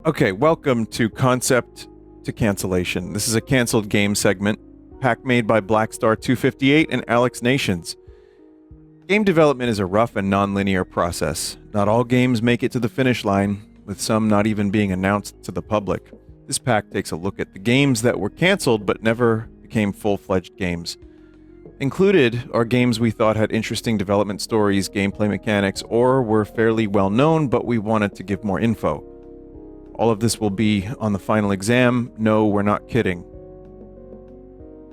Okay, welcome to Concept to Cancellation. This is a canceled game segment, pack made by Blackstar258 and Alex Nations. Game development is a rough and non-linear process. Not all games make it to the finish line, with some not even being announced to the public. This pack takes a look at the games that were canceled but never became full-fledged games. Included are games we thought had interesting development stories, gameplay mechanics, or were fairly well known, but we wanted to give more info. All of this will be on the final exam. No, we're not kidding.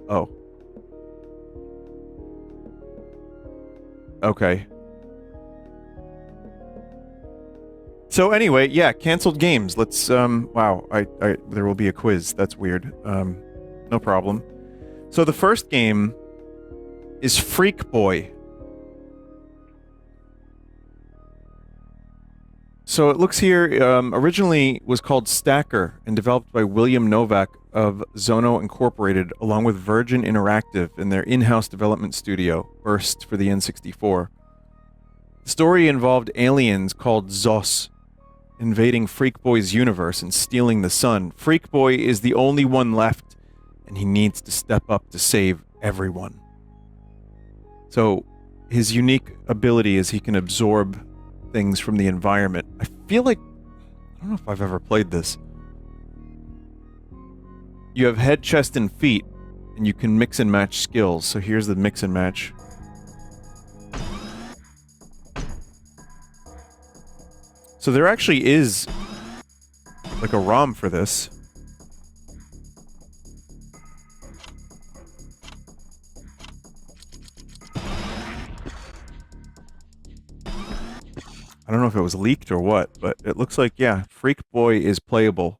Oh. Okay. So anyway, yeah, canceled games. Let's, wow, there will be a quiz. That's weird. No problem. So the first game is Freak Boy. So it looks here, originally was called Stacker and developed by William Novak of Zono Incorporated along with Virgin Interactive in their in-house development studio, Burst for the N64. The story involved aliens called Zos invading Freak Boy's universe and stealing the sun. Freak Boy is the only one left, and he needs to step up to save everyone. So his unique ability is he can absorb things from the environment. I feel like... I don't know if I've ever played this. You have head, chest, and feet, and you can mix and match skills. So here's the mix and match. So there actually is like a ROM for this. I don't know if it was leaked or what, but it looks like, yeah, Freak Boy is playable.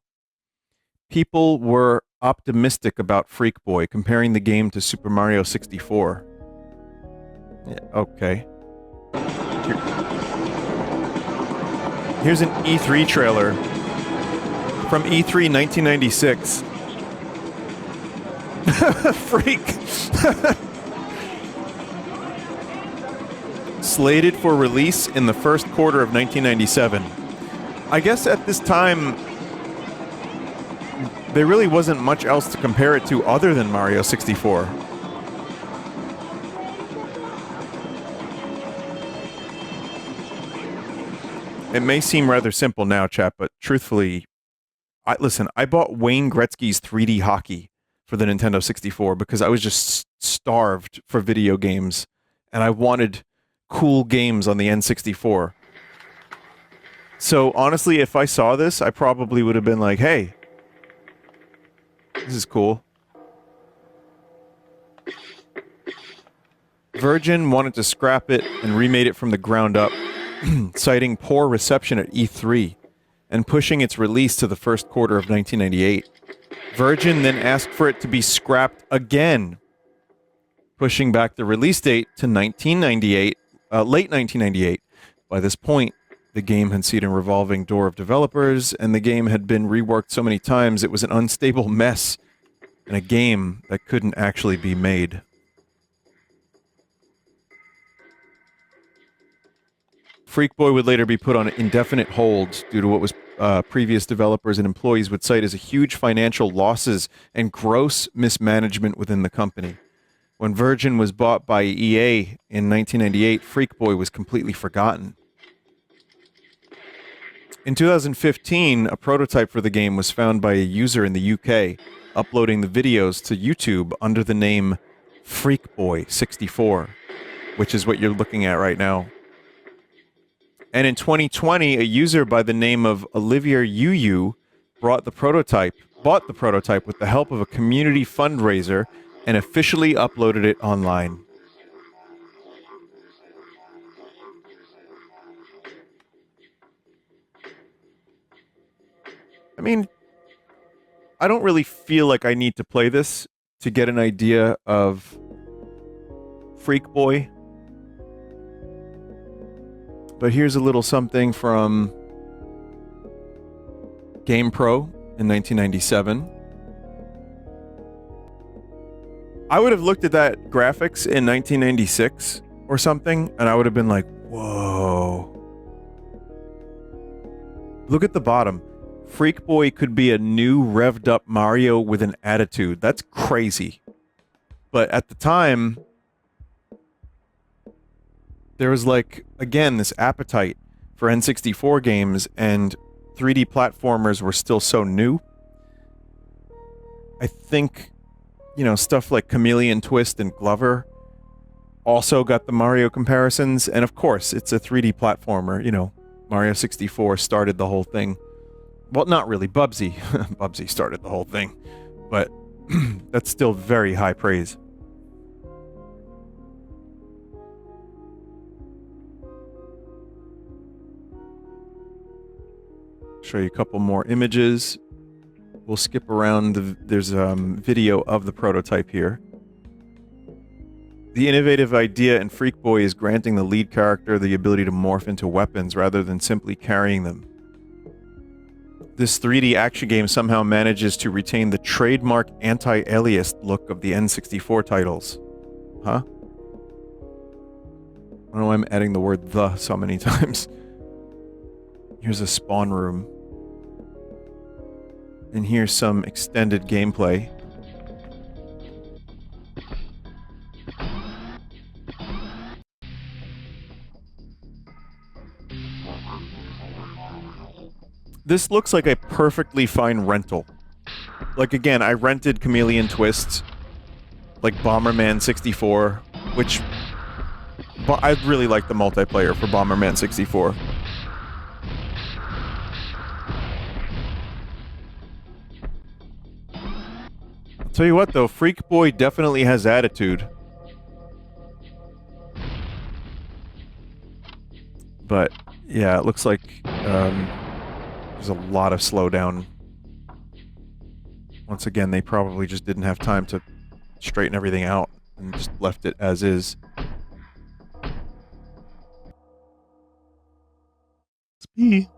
People were optimistic about Freak Boy, comparing the game to Super Mario 64. Yeah, okay. Here's an E3 trailer from E3 1996. Freak! Slated for release in the first quarter of 1997. I guess at this time, there really wasn't much else to compare it to other than Mario 64. It may seem rather simple now, chat, but truthfully, I bought Wayne Gretzky's 3D Hockey for the Nintendo 64 because I was just starved for video games, and I wanted cool games on the N64. So honestly, if I saw this, I probably would have been like, hey, this is cool. Virgin wanted to scrap it and remade it from the ground up, citing poor reception at E3 and pushing its release to the first quarter of 1998. Virgin then asked for it to be scrapped again, pushing back the release date to 1998. Late 1998. By this point, the game had seen a revolving door of developers, and the game had been reworked so many times it was an unstable mess, and a game that couldn't actually be made. Freak Boy would later be put on indefinite hold due to what was previous developers and employees would cite as a huge financial losses and gross mismanagement within the company. When Virgin was bought by EA in 1998, Freak Boy was completely forgotten. In 2015, a prototype for the game was found by a user in the UK, uploading the videos to YouTube under the name Freak Boy 64, which is what you're looking at right now. And in 2020, a user by the name of Olivier Yu bought the prototype with the help of a community fundraiser and officially uploaded it online. I mean, I don't really feel like I need to play this to get an idea of Freak Boy. But here's a little something from GamePro in 1997. I would have looked at that graphics in 1996 or something, and I would have been like, whoa. Look at the bottom. Freak Boy could be a new revved up Mario with an attitude. That's crazy. But at the time, there was like, again, this appetite for N64 games, and 3D platformers were still so new. I think, you know, stuff like Chameleon Twist and Glover also got the Mario comparisons, and of course, it's a 3D platformer, you know, Mario 64 started the whole thing. Well, not really, Bubsy. Bubsy started the whole thing, but that's still very high praise. Show you a couple more images. We'll skip around. There's video of the prototype here. The innovative idea in Freak Boy is granting the lead character the ability to morph into weapons rather than simply carrying them. This 3D action game somehow manages to retain the trademark anti-alias look of the N64 titles. Huh? I don't know why I'm adding the word "the" so many times. Here's a spawn room. And here's some extended gameplay. This looks like a perfectly fine rental. Like, again, I rented Chameleon Twist, like Bomberman 64, which I really like the multiplayer for Bomberman 64. I'll tell you what, though, Freak Boy definitely has attitude. But, yeah, it looks like there's a lot of slowdown. Once again, they probably just didn't have time to straighten everything out and just left it as is. Spee.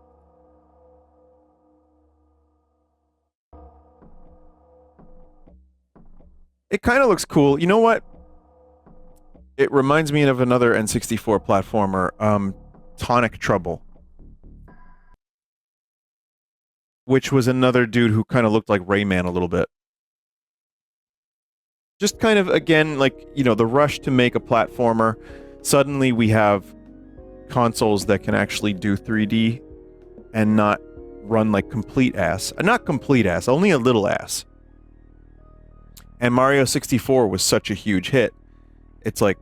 It kind of looks cool. You know what? It reminds me of another N64 platformer, Tonic Trouble. Which was another dude who kind of looked like Rayman a little bit. Just kind of, again, like, you know, the rush to make a platformer. Suddenly we have consoles that can actually do 3D and not run like complete ass. Not complete ass, only a little ass. And Mario 64 was such a huge hit. It's like,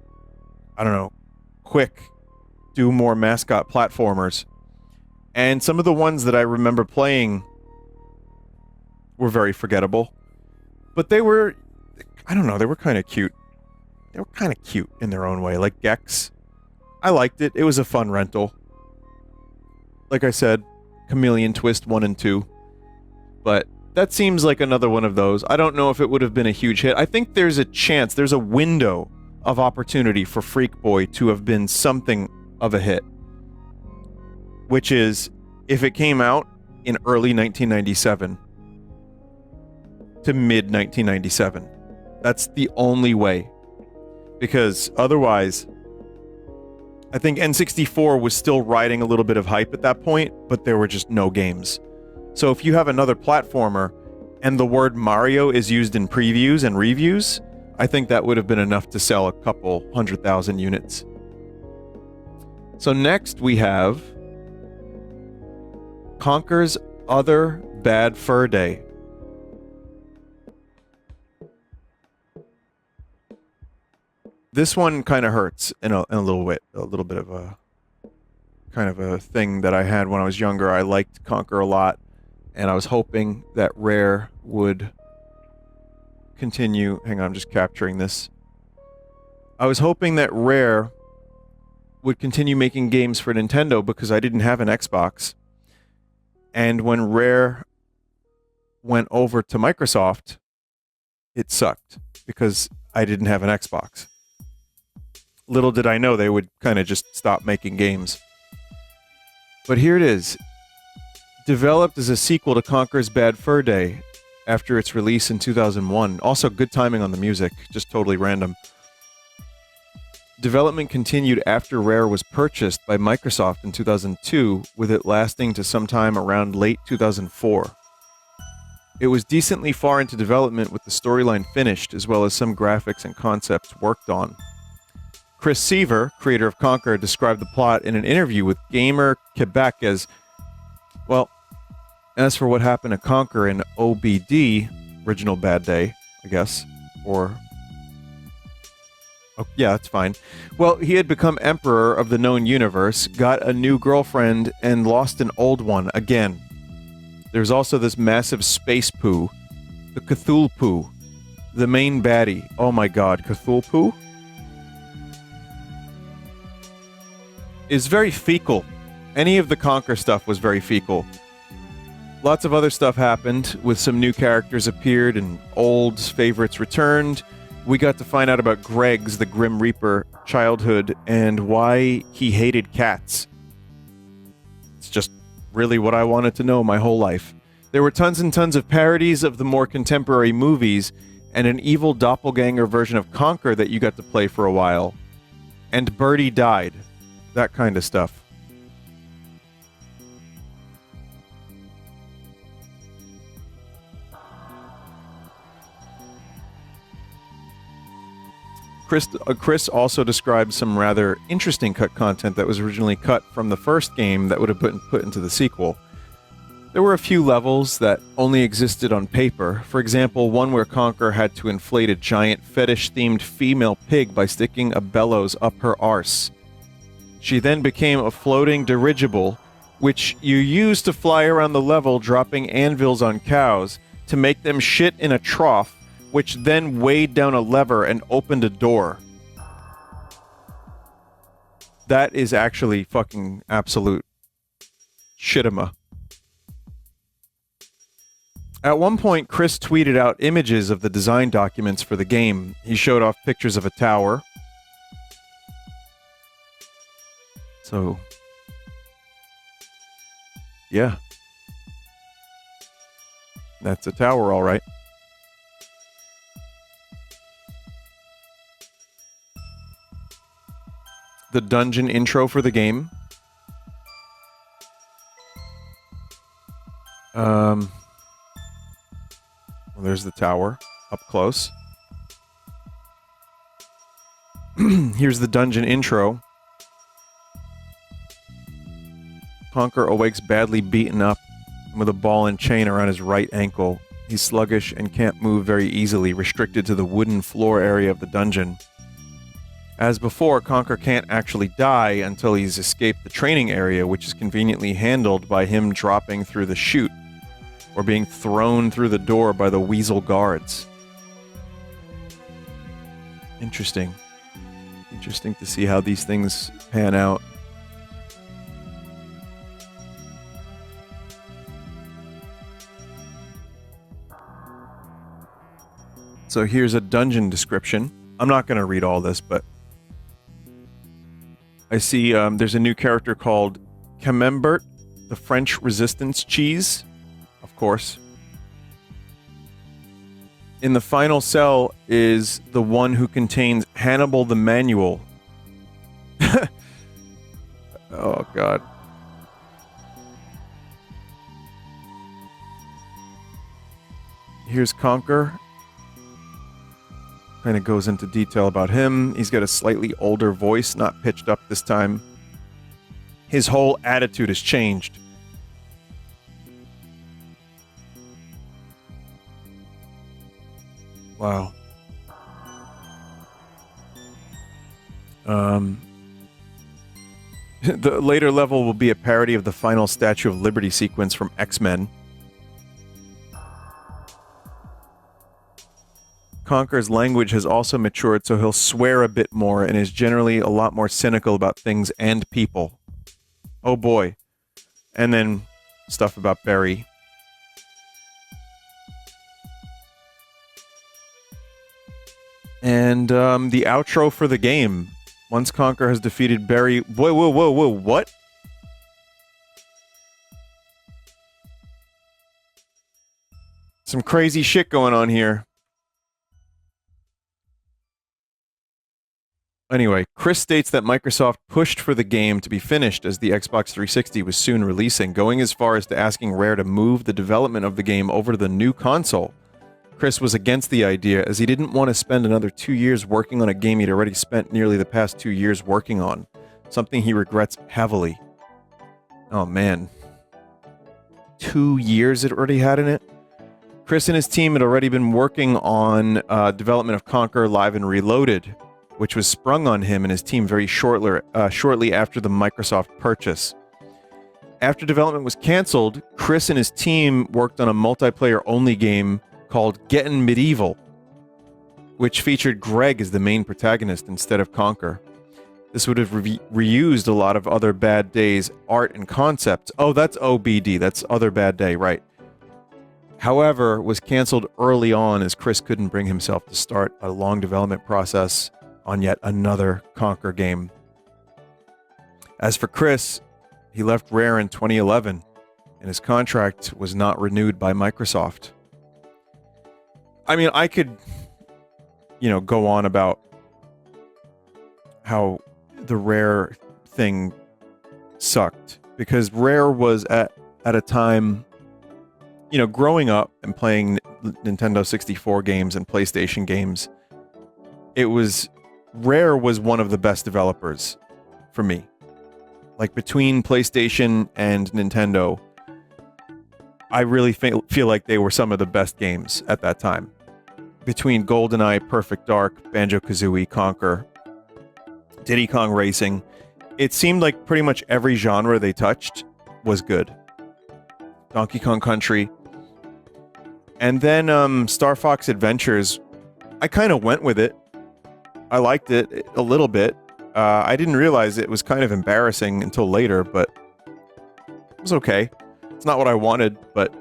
I don't know, quick, do more mascot platformers. And some of the ones that I remember playing were very forgettable. But they were, I don't know, they were kind of cute. They were kind of cute in their own way. Like Gex. I liked it. It was a fun rental. Like I said, Chameleon Twist 1 and 2. But that seems like another one of those. I don't know if it would have been a huge hit. I think there's a chance, there's a window of opportunity for Freak Boy to have been something of a hit. Which is, if it came out in early 1997 to mid-1997. That's the only way. Because otherwise, I think N64 was still riding a little bit of hype at that point, but there were just no games. So if you have another platformer, and the word Mario is used in previews and reviews, I think that would have been enough to sell a couple 100,000 units. So next we have Conker's Other Bad Fur Day. This one kind of hurts in a little bit. A little bit of a kind of a thing that I had when I was younger. I liked Conker a lot, and I was hoping that Rare would continue. Hang on, I'm just capturing this. I was hoping that Rare would continue making games for Nintendo because I didn't have an Xbox. And when Rare went over to Microsoft, it sucked because I didn't have an Xbox. Little did I know they would kind of just stop making games. But here it is. Developed as a sequel to Conker's Bad Fur Day after its release in 2001. Also, good timing on the music. Just totally random. Development continued after Rare was purchased by Microsoft in 2002, with it lasting to sometime around late 2004. It was decently far into development with the storyline finished, as well as some graphics and concepts worked on. Chris Seaver, creator of Conker, described the plot in an interview with Gamer Quebec as, well, as for what happened to Conker in OBD, Original Bad Day, I guess, or... Oh, yeah, that's fine. Well, he had become emperor of the known universe, got a new girlfriend, and lost an old one again. There's also this massive space poo, the Cthulhu poo, the main baddie. Oh my god, Cthulhu poo? Is very fecal. Any of the Conker stuff was very fecal. Lots of other stuff happened, with some new characters appeared and old favorites returned. We got to find out about Greg's, the Grim Reaper, childhood and why he hated cats. It's just really what I wanted to know my whole life. There were tons and tons of parodies of the more contemporary movies and an evil doppelganger version of Conker that you got to play for a while. And Birdie died. That kind of stuff. Chris also described some rather interesting cut content that was originally cut from the first game that would have been put into the sequel. There were a few levels that only existed on paper. For example, one where Conker had to inflate a giant fetish-themed female pig by sticking a bellows up her arse. She then became a floating dirigible, which you used to fly around the level dropping anvils on cows to make them shit in a trough, which then weighed down a lever and opened a door. That is actually fucking absolute shitima. At one point, Chris tweeted out images of the design documents for the game. He showed off pictures of a tower. So, yeah. That's a tower, all right. The dungeon intro for the game. Well, there's the tower up close. Here's the dungeon intro. Conker awakes badly beaten up with a ball and chain around his right ankle. He's sluggish and can't move very easily, restricted to the wooden floor area of the dungeon. As before, Conker can't actually die until he's escaped the training area, which is conveniently handled by him dropping through the chute, or being thrown through the door by the weasel guards. Interesting. Interesting to see how these things pan out. So here's a dungeon description. I'm not going to read all this, but I see there's a new character called Camembert, the French resistance cheese, of course. In the final cell is the one who contains Hannibal the Manual. Oh, God. Here's Conker. Kind of goes into detail about him. He's got a slightly older voice, not pitched up this time. His whole attitude has changed. Wow. The later level will be a parody of the final Statue of Liberty sequence from X-Men. Conker's language has also matured, so he'll swear a bit more and is generally a lot more cynical about things and people. Oh boy. And then stuff about Barry. And the outro for the game. Once Conker has defeated Barry... Whoa, what? Some crazy shit going on here. Anyway, Chris states that Microsoft pushed for the game to be finished as the Xbox 360 was soon releasing, going as far as to asking Rare to move the development of the game over to the new console. Chris was against the idea as he didn't want to spend another 2 years working on a game he'd already spent nearly the past 2 years working on, something he regrets heavily. Oh man. 2 years it already had in it? Chris and his team had already been working on development of Conquer Live and Reloaded, which was sprung on him and his team very shortly after the Microsoft purchase. After development was cancelled, Chris and his team worked on a multiplayer-only game called Gettin' Medieval, which featured Greg as the main protagonist instead of Conquer. This would have reused a lot of Other Bad Day's art and concepts. Oh, that's OBD, that's Other Bad Day, right. However, was cancelled early on as Chris couldn't bring himself to start a long development process on yet another Conquer game. As for Chris, he left Rare in 2011, and his contract was not renewed by Microsoft. I mean, I could, go on about how the Rare thing sucked, because Rare was at a time, growing up and playing Nintendo 64 games and PlayStation games, Rare was one of the best developers for me. Like, between PlayStation and Nintendo, I really feel like they were some of the best games at that time. Between GoldenEye, Perfect Dark, Banjo-Kazooie, Conquer, Diddy Kong Racing, it seemed like pretty much every genre they touched was good. Donkey Kong Country. And then Star Fox Adventures, I kind of went with it. I liked it a little bit. I didn't realize it was kind of embarrassing until later, but it was okay. It's not what I wanted, but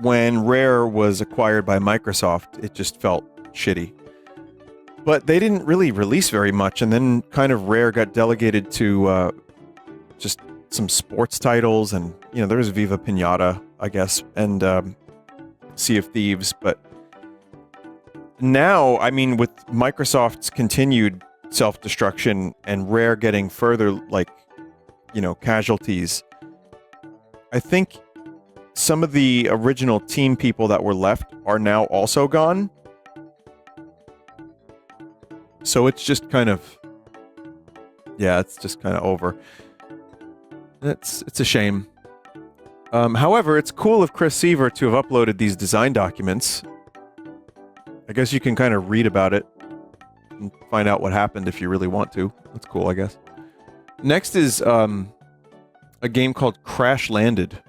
when Rare was acquired by Microsoft, it just felt shitty. But they didn't really release very much, and then kind of Rare got delegated to just some sports titles, and, there was Viva Pinata, I guess, and Sea of Thieves, but now, I mean, with Microsoft's continued self-destruction and Rare getting further, casualties, I think some of the original team people that were left are now also gone. So it's just kind of... yeah, it's just kind of over. It's a shame. However, it's cool of Chris Seaver to have uploaded these design documents. I guess you can kind of read about it and find out what happened if you really want to. That's cool, I guess. Next is a game called Crash Landed.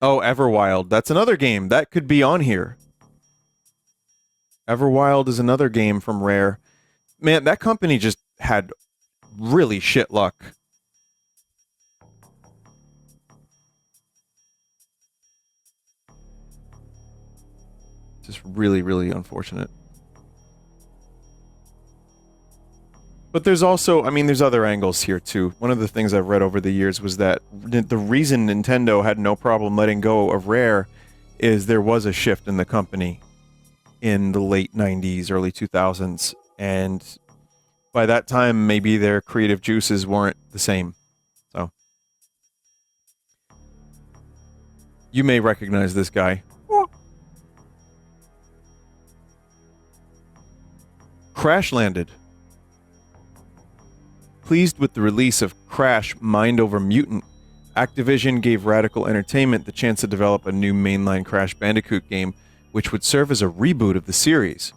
Oh, Everwild. That's another game. That could be on here. Everwild is another game from Rare. Man, that company just had really shit luck. Just really, really unfortunate. But there's also, there's other angles here too. One of the things I've read over the years was that the reason Nintendo had no problem letting go of Rare is there was a shift in the company in the late 90s, early 2000s, and by that time, maybe their creative juices weren't the same. So, you may recognize this guy. Crash Landed. Pleased with the release of Crash Mind Over Mutant, Activision gave Radical Entertainment the chance to develop a new mainline Crash Bandicoot game, which would serve as a reboot of the series.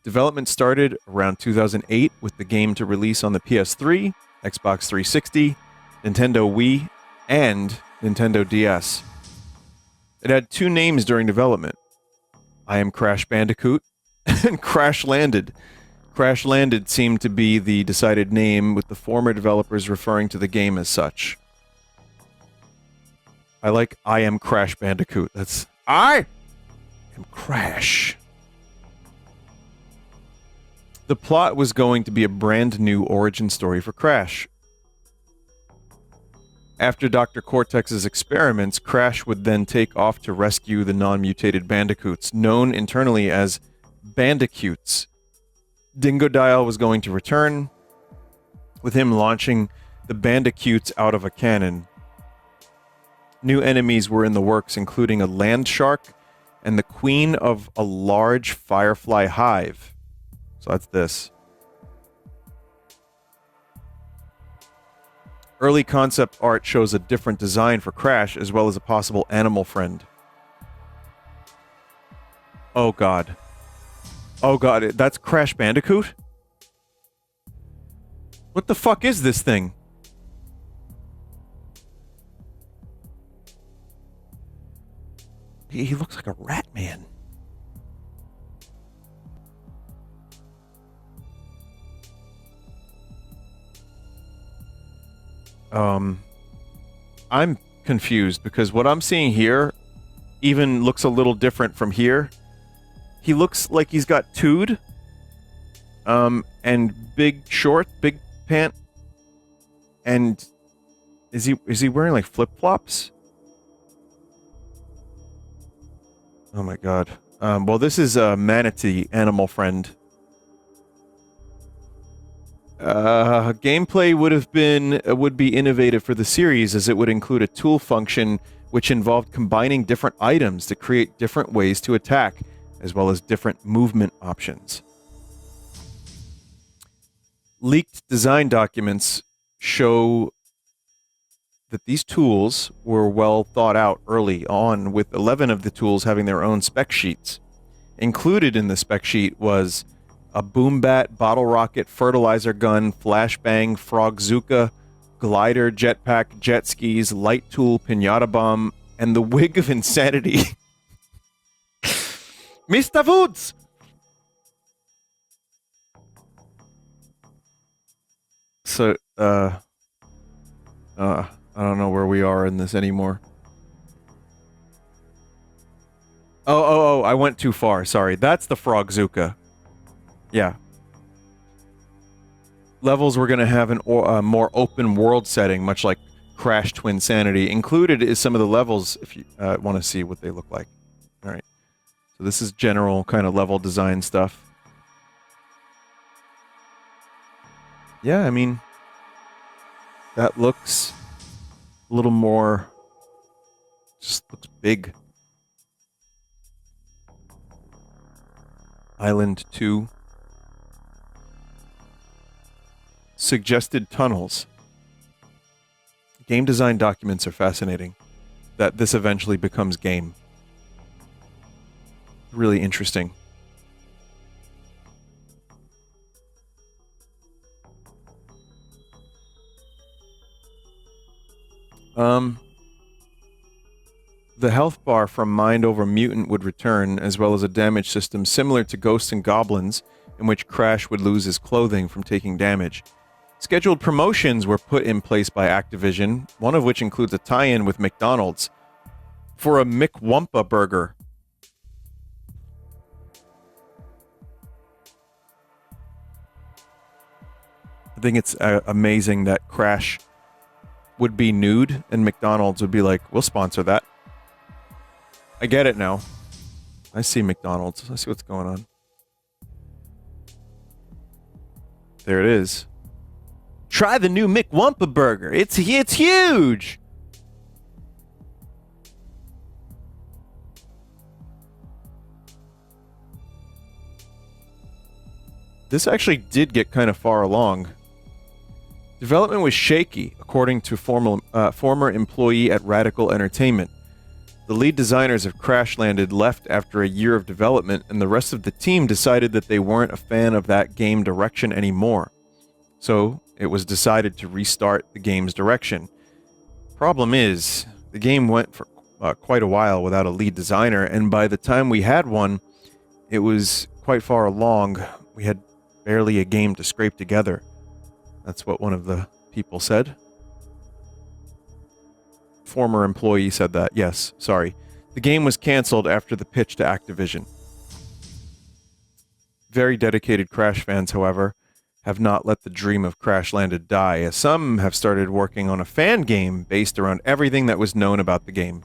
Development started around 2008 with the game to release on the PS3, Xbox 360, Nintendo Wii, and Nintendo DS. It had two names during development: I Am Crash Bandicoot and Crash Landed. Crash Landed seemed to be the decided name, with the former developers referring to the game as such. I like I Am Crash Bandicoot. That's... I am Crash. The plot was going to be a brand new origin story for Crash. After Dr. Cortex's experiments, Crash would then take off to rescue the non-mutated bandicoots, known internally as bandicoots. Dingodile was going to return, with him launching the bandicoots out of a cannon. New enemies were in the works, including a land shark and the queen of a large firefly hive. So that's this. Early concept art shows a different design for Crash, as well as a possible animal friend. Oh god. Oh god, that's Crash Bandicoot? What the fuck is this thing? He looks like a rat man. I'm confused because what I'm seeing here even looks a little different from here. He looks like he's got tood, and big pant, and is he wearing like flip-flops? Oh my god. Well, this is a manatee animal friend. Gameplay would be innovative for the series, as it would include a tool function which involved combining different items to create different ways to attack, as well as different movement options. Leaked design documents show that these tools were well thought out early on, with 11 of the tools having their own spec sheets. Included in the spec sheet was a boom bat, bottle rocket, fertilizer gun, flashbang, frogzooka, glider, jetpack, jet skis, light tool, pinata bomb, and the wig of insanity. Mr. Woods! So, I don't know where we are in this anymore. Oh, I went too far, sorry. That's the frogzooka. Yeah. Levels were going to have a more open world setting, much like Crash Twinsanity. Included is some of the levels, if you want to see what they look like. Alright. So this is general kind of level design stuff. Yeah, I mean, that looks a little more, just looks big. Island 2. Suggested tunnels. Game design documents are fascinating. That this eventually becomes game. Really interesting. The health bar from Mind Over Mutant would return, as well as a damage system similar to Ghosts and Goblins, in which Crash would lose his clothing from taking damage. Scheduled promotions were put in place by Activision, one of which includes a tie-in with McDonald's for a McWumpa burger. I think it's amazing that Crash would be nude and McDonald's would be like, we'll sponsor that. I get it now. I see McDonald's. I see what's going on. There it is. Try the new McWumpa burger. It's huge. This actually did get kind of far along. Development was shaky, according to former employee at Radical Entertainment. The lead designers of Crash Landed left after a year of development, and the rest of the team decided that they weren't a fan of that game direction anymore. So, it was decided to restart the game's direction. Problem is, the game went for quite a while without a lead designer, and by the time we had one, it was quite far along. We had barely a game to scrape together. That's what one of the people said. Former employee said that. Yes, sorry. The game was cancelled after the pitch to Activision. Very dedicated Crash fans, however, have not let the dream of Crash Landed die, as some have started working on a fan game based around everything that was known about the game.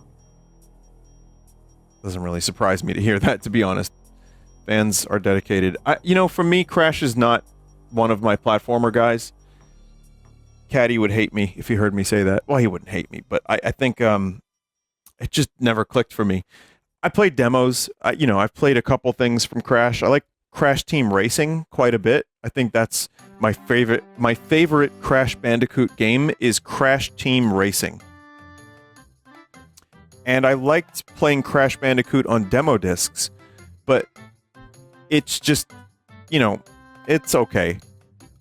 Doesn't really surprise me to hear that, to be honest. Fans are dedicated. For me, Crash is not one of my platformer guys. Caddy would hate me if he heard me say that. Well, he wouldn't hate me, but I think it just never clicked for me. I played demos. I've played a couple things from Crash. I like Crash Team Racing quite a bit. I think that's my favorite. My favorite Crash Bandicoot game is Crash Team Racing. And I liked playing Crash Bandicoot on demo discs, but it's just, it's okay.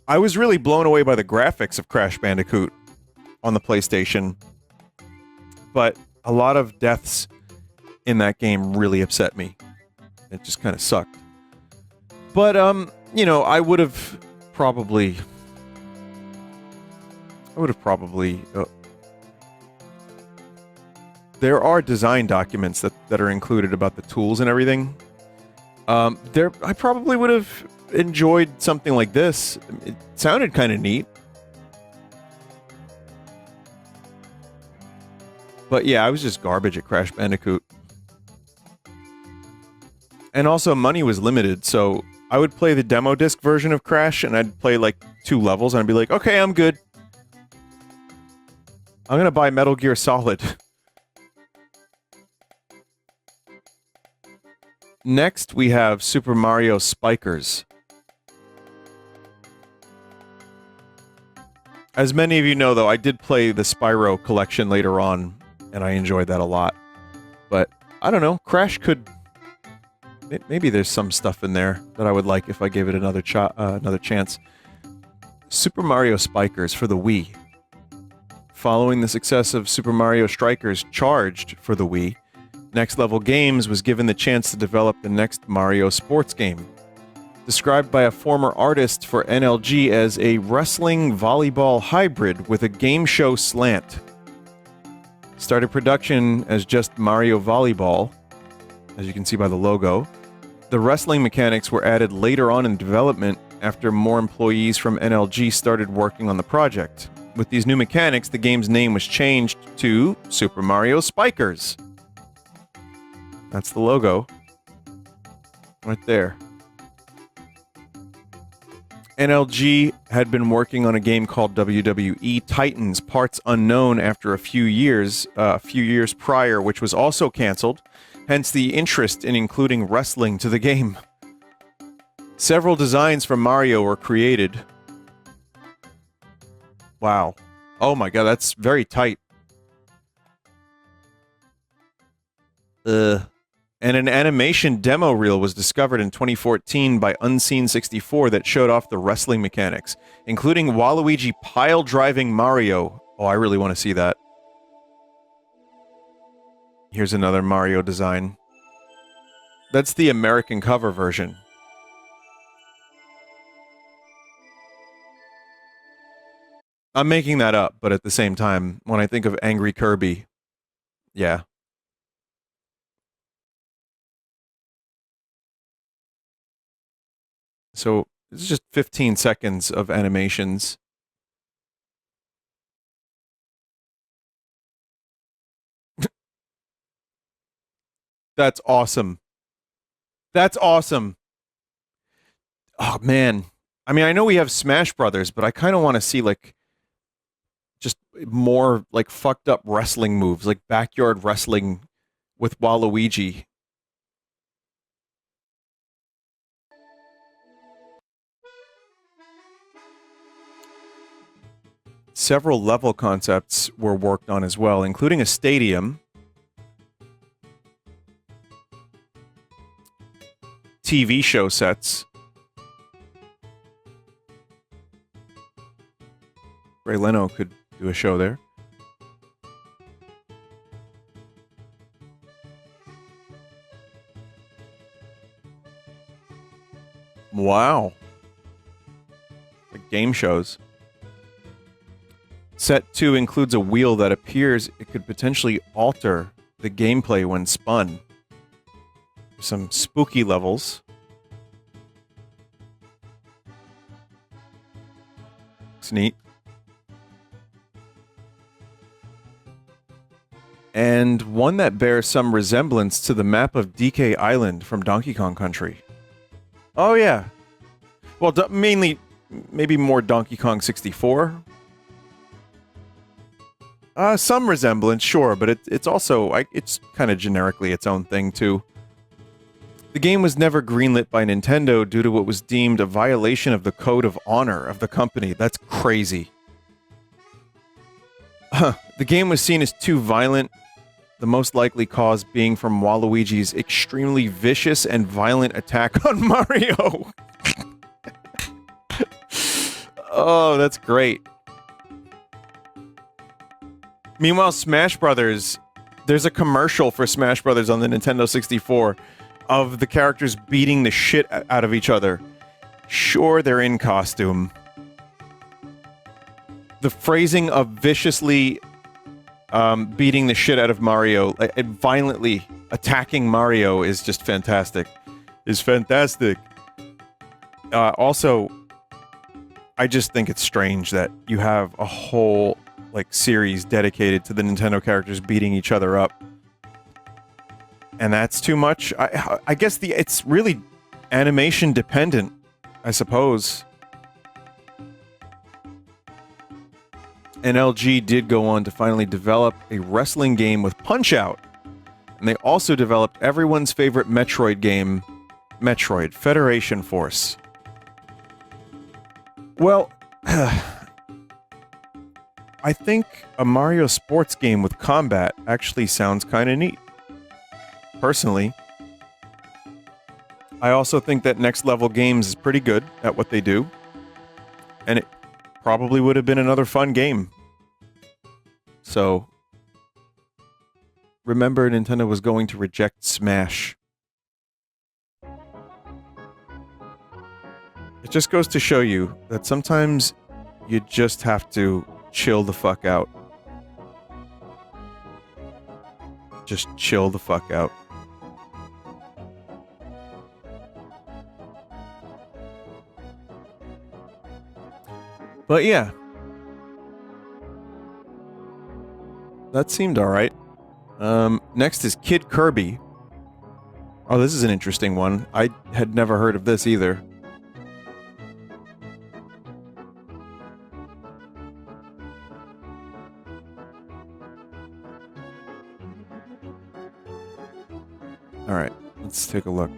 I was really blown away by the graphics of Crash Bandicoot on the PlayStation, but a lot of deaths in that game really upset me. It just kind of sucked. But, I would have probably... there are design documents that are included about the tools and everything. I probably would have enjoyed something like this. It sounded kind of neat. But yeah, I was just garbage at Crash Bandicoot. And also, money was limited, so I would play the demo disc version of Crash, and I'd play like 2 levels, and I'd be like, okay, I'm good. I'm gonna buy Metal Gear Solid. Next, we have Super Mario Spikers. As many of you know, though, I did play the Spyro collection later on, and I enjoyed that a lot. But, I don't know, Crash could... Maybe there's some stuff in there that I would like if I gave it another chance. Super Mario Spikers for the Wii. Following the success of Super Mario Strikers Charged for the Wii, Next Level Games was given the chance to develop the next Mario sports game. Described by a former artist for NLG as a wrestling volleyball hybrid with a game show slant. Started production as just Mario Volleyball, as you can see by the logo. The wrestling mechanics were added later on in development after more employees from NLG started working on the project. With these new mechanics, the game's name was changed to Super Mario Spikers. That's the logo. Right there. NLG had been working on a game called WWE Titans Parts Unknown after a few years prior, which was also canceled, hence the interest in including wrestling to the game. Several designs for Mario were created. Wow. Oh my god, that's very tight. And an animation demo reel was discovered in 2014 by Unseen64 that showed off the wrestling mechanics, including Waluigi pile-driving Mario. Oh, I really want to see that. Here's another Mario design. That's the American cover version. I'm making that up, but at the same time, when I think of Angry Kirby, yeah. So, it's just 15 seconds of animations. That's awesome. That's awesome. Oh, man. I mean, I know we have Smash Brothers, but I kind of want to see, like, just more, like, fucked up wrestling moves, like backyard wrestling with Waluigi. Several level concepts were worked on as well, including a stadium, TV show sets. Ray Leno could do a show there. Wow. Like game shows. Set 2 includes a wheel that appears it could potentially alter the gameplay when spun. Some spooky levels. looks neat. And one that bears some resemblance to the map of DK Island from Donkey Kong Country. Oh, yeah. Well, mainly, maybe more Donkey Kong 64. Some resemblance, sure, but it's also, it's kind of generically its own thing, too. The game was never greenlit by Nintendo due to what was deemed a violation of the code of honor of the company. That's crazy. The game was seen as too violent, the most likely cause being from Waluigi's extremely vicious and violent attack on Mario. Oh, that's great. Meanwhile, Smash Brothers, there's a commercial for Smash Brothers on the Nintendo 64 of the characters beating the shit out of each other. Sure, they're in costume. The phrasing of viciously beating the shit out of Mario and violently attacking Mario is just fantastic. Is fantastic. Also, I just think it's strange that you have a whole series dedicated to the Nintendo characters beating each other up. And that's too much. I guess it's really animation dependent, I suppose. And LG did go on to finally develop a wrestling game with Punch-Out! And they also developed everyone's favorite Metroid game, Metroid Federation Force. Well, I think a Mario sports game with combat actually sounds kind of neat. Personally. I also think that Next Level Games is pretty good at what they do. And it probably would have been another fun game. So, remember, Nintendo was going to reject Smash. It just goes to show you that sometimes you just have to chill the fuck out. Just chill the fuck out. But yeah. That seemed alright. Next is Kid Kirby. Oh, this is an interesting one. I had never heard of this either. Alright, let's take a look.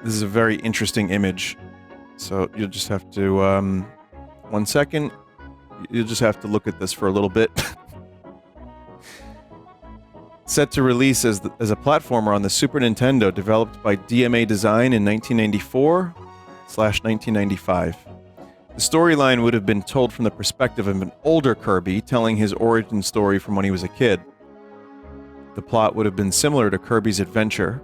This is a very interesting image. So you'll just have to, 1 second. You'll just have to look at this for a little bit. Set to release as a platformer on the Super Nintendo, developed by DMA Design in 1994/1995. The storyline would have been told from the perspective of an older Kirby, telling his origin story from when he was a kid. The plot would have been similar to Kirby's Adventure.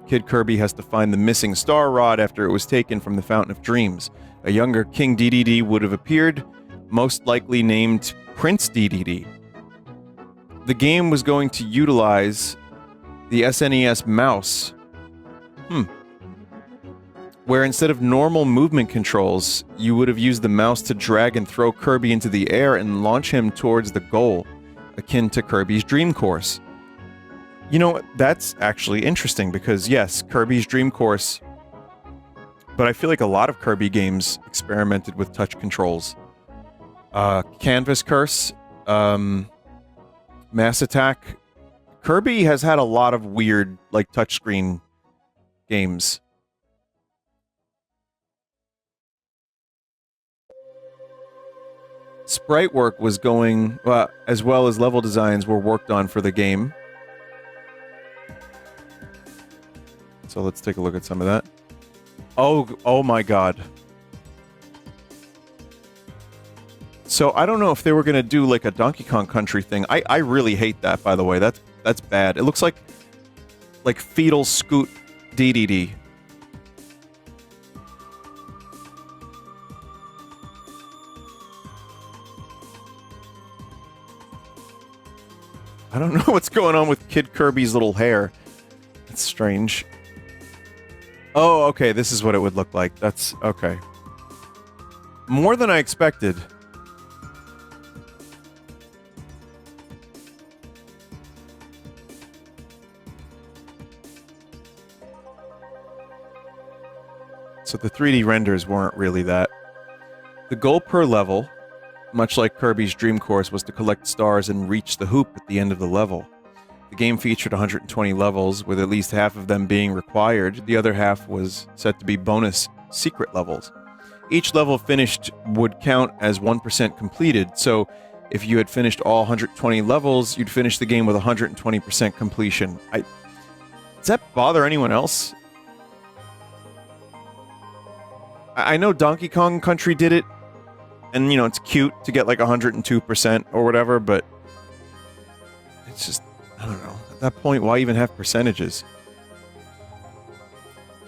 Kid Kirby has to find the missing Star Rod after it was taken from the Fountain of Dreams. A younger King Dedede would have appeared, most likely named Prince Dedede. The game was going to utilize the SNES mouse. Where instead of normal movement controls, you would have used the mouse to drag and throw Kirby into the air and launch him towards the goal, akin to Kirby's Dream Course. You know, that's actually interesting because, yes, Kirby's Dream Course, but I feel like a lot of Kirby games experimented with touch controls. Canvas Curse, Mass Attack. Kirby has had a lot of weird, touchscreen games. Sprite work was going, as well as level designs were worked on for the game. So let's take a look at some of that. Oh my god. So I don't know if they were gonna do a Donkey Kong Country thing. I really hate that, by the way. That's bad. It looks like fetal scoot DDD. I don't know what's going on with Kid Kirby's little hair. It's strange. Oh, okay, this is what it would look like. That's okay. More than I expected. So the 3D renders weren't really that. The goal per level, much like Kirby's Dream Course, was to collect stars and reach the hoop at the end of the level. The game featured 120 levels, with at least half of them being required. The other half was set to be bonus secret levels. Each level finished would count as 1% completed, so if you had finished all 120 levels, you'd finish the game with 120% completion. Does that bother anyone else? I know Donkey Kong Country did it, and, you know, it's cute to get like 102% or whatever, but it's just, I don't know. At that point, why even have percentages?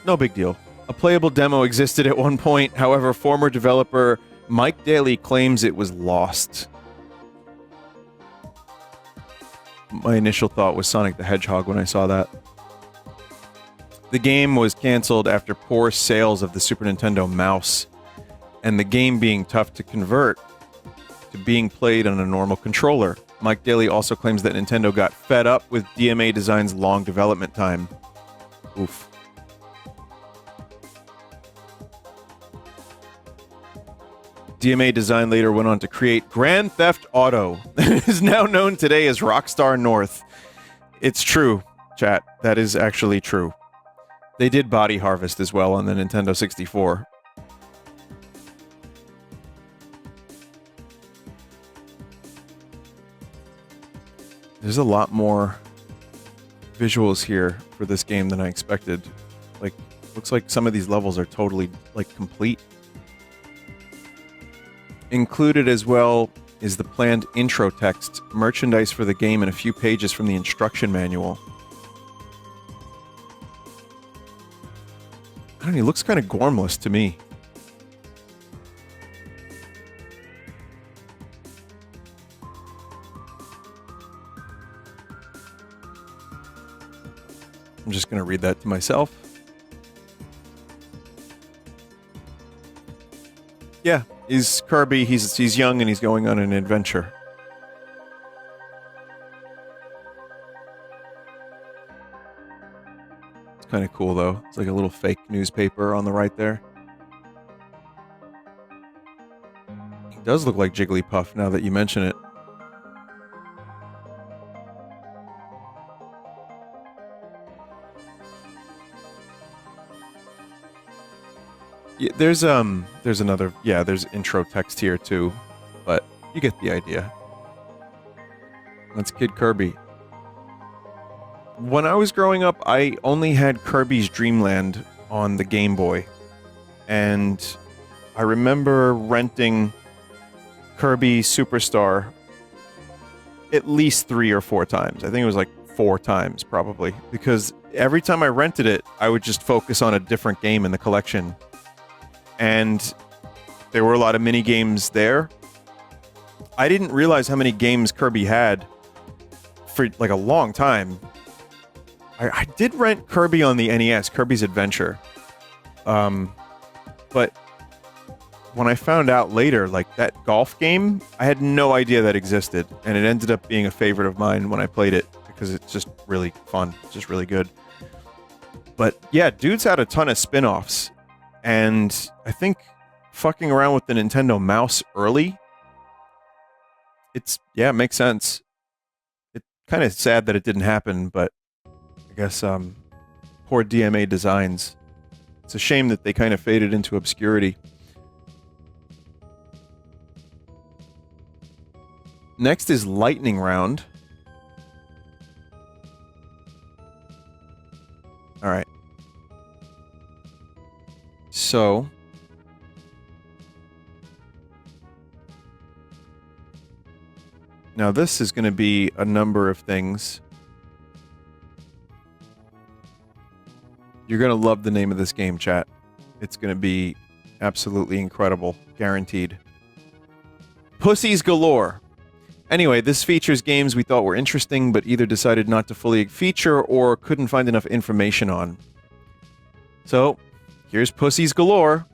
No big deal. A playable demo existed at one point, however, former developer Mike Daly claims it was lost. My initial thought was Sonic the Hedgehog when I saw that. The game was cancelled after poor sales of the Super Nintendo mouse, and the game being tough to convert to being played on a normal controller. Mike Daly also claims that Nintendo got fed up with DMA Design's long development time. Oof. DMA Design later went on to create Grand Theft Auto, that is now known today as Rockstar North. It's true, chat. That is actually true. They did Body Harvest as well on the Nintendo 64. There's a lot more visuals here for this game than I expected. Like, looks like some of these levels are totally, like, complete. Included as well is the planned intro text, merchandise for the game, and a few pages from the instruction manual. I don't know, he looks kind of gormless to me. I'm just going to read that to myself. Yeah, he's Kirby, he's young and he's going on an adventure. Kind of cool, though. It's like a little fake newspaper on the right there. He does look like Jigglypuff now that you mention it. Yeah, there's another, yeah, there's intro text here too, but you get the idea. That's Kid Kirby. When I was growing up, I only had Kirby's Dream Land on the Game Boy. And I remember renting Kirby Superstar at least 3 or 4 times. I think it was like 4 times, probably. Because every time I rented it, I would just focus on a different game in the collection. And there were a lot of mini games there. I didn't realize how many games Kirby had for like a long time. I did rent Kirby on the NES, Kirby's Adventure. But when I found out later, like, that golf game, I had no idea that existed. And it ended up being a favorite of mine when I played it, because it's just really fun. It's just really good. But yeah, dude's had a ton of spin-offs. And I think fucking around with the Nintendo mouse early, it makes sense. It's kind of sad that it didn't happen, but I guess, poor DMA Designs. It's a shame that they kind of faded into obscurity. Next is Lightning Round. Alright. So... now this is going to be a number of things. You're going to love the name of this game, chat. It's going to be absolutely incredible. Guaranteed. Pussies Galore. Anyway, this features games we thought were interesting, but either decided not to fully feature or couldn't find enough information on. So, here's Pussies Galore.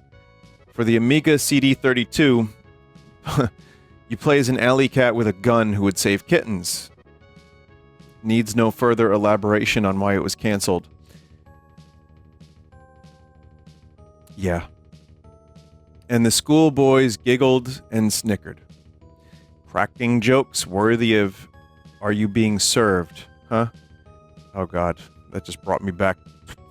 For the Amiga CD32, you play as an alley cat with a gun who would save kittens. Needs no further elaboration on why it was cancelled. Yeah. And the schoolboys giggled and snickered. Cracking jokes worthy of, "Are you being served?" Huh? Oh god, that just brought me back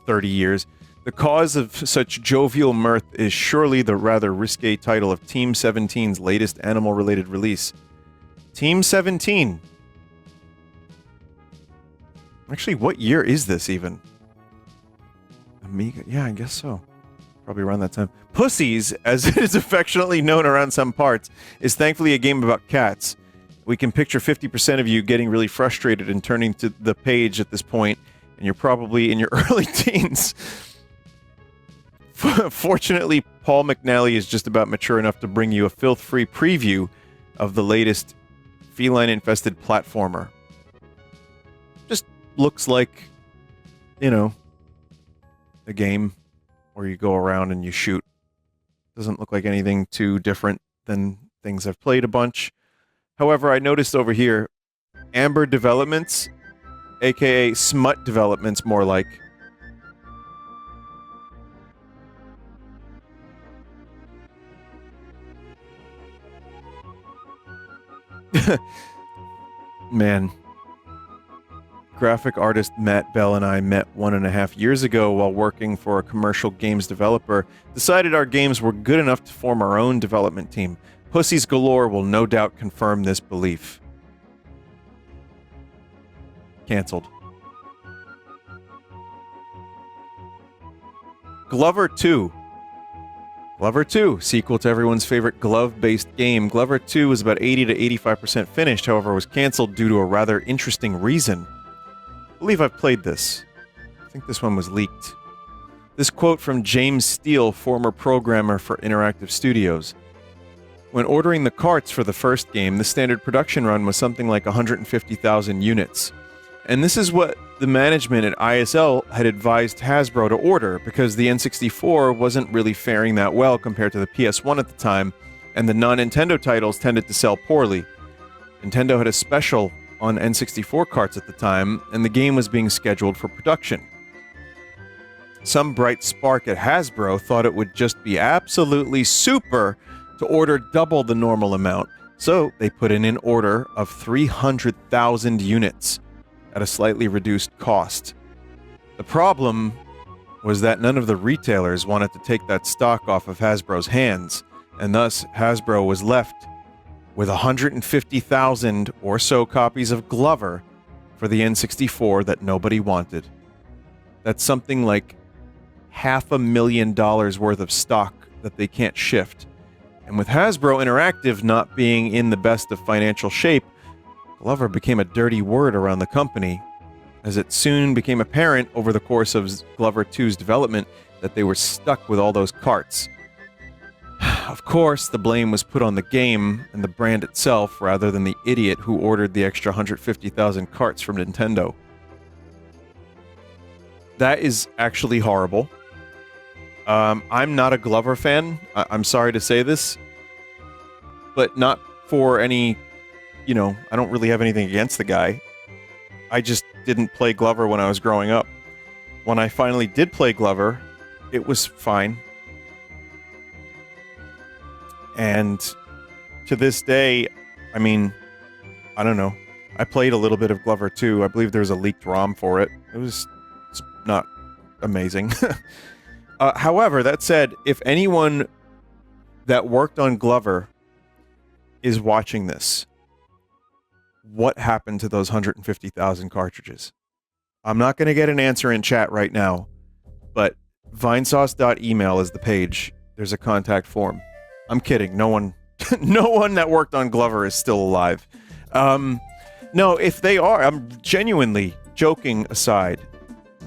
30 years. The cause of such jovial mirth is surely the rather risque title of Team 17's latest animal-related release. Team 17? Actually, what year is this even? Amiga? Yeah, I guess so. Probably around that time. Pussies, as it is affectionately known around some parts, is thankfully a game about cats. We can picture 50% of you getting really frustrated and turning to the page at this point, and you're probably in your early teens. Fortunately, Paul McNally is just about mature enough to bring you a filth-free preview of the latest feline-infested platformer. Just looks like, you know, a game where you go around and you shoot. Doesn't look like anything too different than things I've played a bunch. However, I noticed over here, Amber Developments, aka Smut Developments more like, man. Graphic artist Matt Bell and I met 1.5 years ago while working for a commercial games developer, decided our games were good enough to form our own development team. Pussies Galore will no doubt confirm this belief. Cancelled. Glover 2. Glover 2, sequel to everyone's favorite glove-based game. Glover 2 was about 80 to 85% finished, however was cancelled due to a rather interesting reason. I believe I've played this. I think this one was leaked. This quote from James Steele, former programmer for Interactive Studios. When ordering the carts for the first game, the standard production run was something like 150,000 units. And this is what the management at ISL had advised Hasbro to order, because the N64 wasn't really faring that well compared to the PS1 at the time, and the non-Nintendo titles tended to sell poorly. Nintendo had a special on N64 carts at the time, and the game was being scheduled for production. Some bright spark at Hasbro thought it would just be absolutely super to order double the normal amount, so they put in an order of 300,000 units at a slightly reduced cost. The problem was that none of the retailers wanted to take that stock off of Hasbro's hands, and thus Hasbro was left with 150,000 or so copies of Glover for the N64 that nobody wanted. That's something like $500,000 worth of stock that they can't shift. And with Hasbro Interactive not being in the best of financial shape, Glover became a dirty word around the company, as it soon became apparent over the course of Glover 2's development that they were stuck with all those carts. Of course, the blame was put on the game and the brand itself rather than the idiot who ordered the extra 150,000 carts from Nintendo. That is actually horrible. I'm not a Glover fan. I'm sorry to say this, but not for any, you know, I don't really have anything against the guy. I just didn't play Glover when I was growing up. When I finally did play Glover, it was fine. And to this day, I mean, I don't know. I played a little bit of Glover 2. I believe there's a leaked ROM for it. It's not amazing. However, that said, if anyone that worked on Glover is watching this, what happened to those 150,000 cartridges? I'm not going to get an answer in chat right now, but vinesauce.email is the page. There's a contact form. I'm kidding. No one that worked on Glover is still alive. No, if they are, I'm genuinely, joking aside,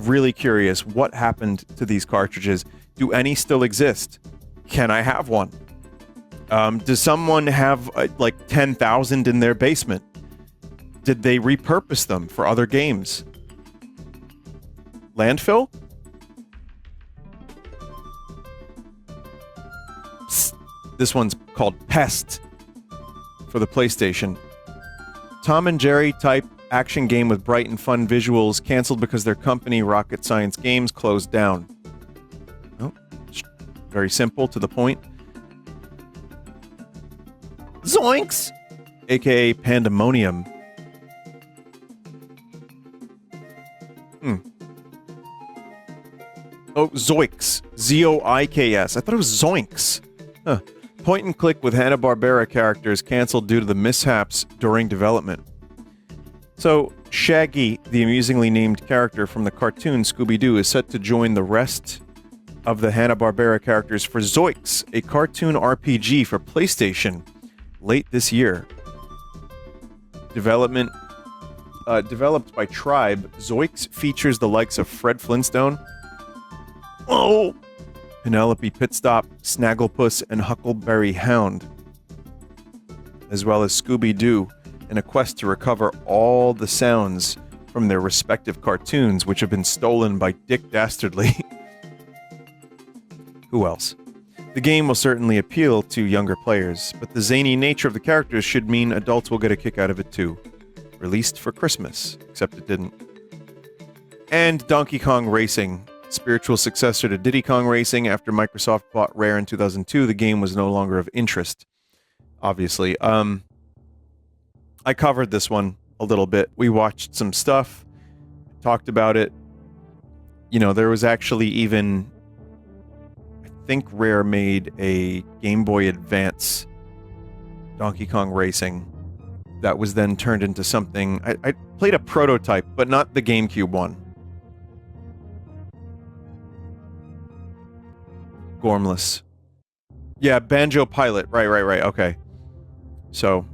really curious what happened to these cartridges. Do any still exist? Can I have one? Does someone have like 10,000 in their basement? Did they repurpose them for other games? Landfill? This one's called Pest for the PlayStation. Tom and Jerry type action game with bright and fun visuals canceled because their company, Rocket Science Games, closed down. Oh, very simple, to the point. Zoinks! AKA Pandemonium. Oh, Zoiks. Z-O-I-K-S. I thought it was Zoinks. Huh. Point and click with Hanna-Barbera characters canceled due to the mishaps during development. So, Shaggy, the amusingly named character from the cartoon Scooby-Doo, is set to join the rest of the Hanna-Barbera characters for Zoiks, a cartoon RPG for PlayStation, late this year. Developed by Tribe, Zoiks features the likes of Fred Flintstone, Penelope Pitstop, Snagglepuss, and Huckleberry Hound, as well as Scooby-Doo, in a quest to recover all the sounds from their respective cartoons, which have been stolen by Dick Dastardly. Who else? The game will certainly appeal to younger players, but the zany nature of the characters should mean adults will get a kick out of it too. Released for Christmas, except it didn't. And Donkey Kong Racing, spiritual successor to Diddy Kong Racing. After Microsoft bought Rare in 2002, the game was no longer of interest. Obviously. I covered this one a little bit. We watched some stuff, talked about it. You know, there was actually even... I think Rare made a Game Boy Advance Donkey Kong Racing that was then turned into something... I played a prototype, but not the GameCube one. Gormless. Yeah, Banjo Pilot. Right, okay. So,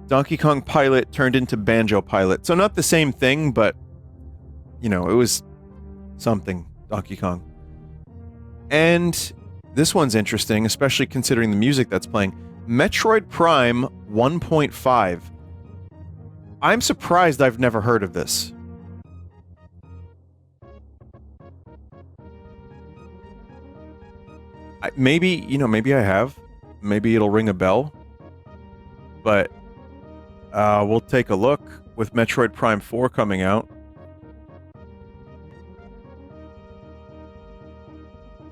Donkey Kong Pilot turned into Banjo Pilot. So not the same thing, but, you know, it was something, Donkey Kong. And this one's interesting, especially considering the music that's playing. Metroid Prime 1.5. I'm surprised I've never heard of this. Maybe, you know, maybe I have. Maybe it'll ring a bell. But we'll take a look with Metroid Prime 4 coming out.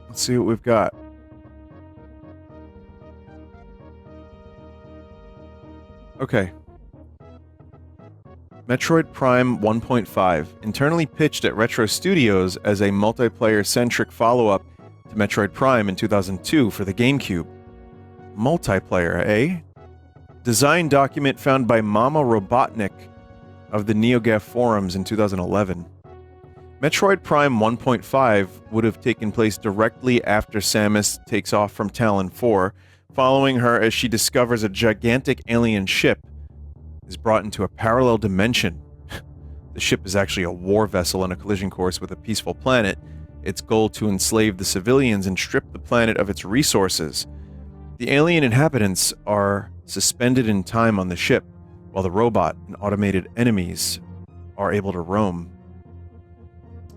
Let's see what we've got. Okay. Metroid Prime 1.5, internally pitched at Retro Studios as a multiplayer-centric follow-up to Metroid Prime in 2002 for the GameCube. Multiplayer, eh? Design document found by Mama Robotnik of the NeoGAF forums in 2011. Metroid Prime 1.5 would have taken place directly after Samus takes off from Talon 4, following her as she discovers a gigantic alien ship is brought into a parallel dimension. The ship is actually a war vessel on a collision course with a peaceful planet. Its goal to enslave the civilians and strip the planet of its resources. The alien inhabitants are suspended in time on the ship, while the robot and automated enemies are able to roam.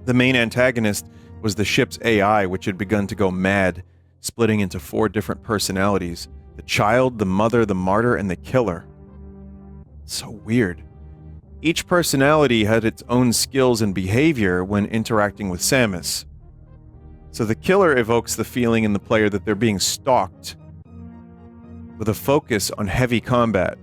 The main antagonist was the ship's AI, which had begun to go mad, splitting into 4 different personalities: the child, the mother, the martyr, and the killer. So weird. Each personality had its own skills and behavior when interacting with Samus. So the killer evokes the feeling in the player that they're being stalked, with a focus on heavy combat.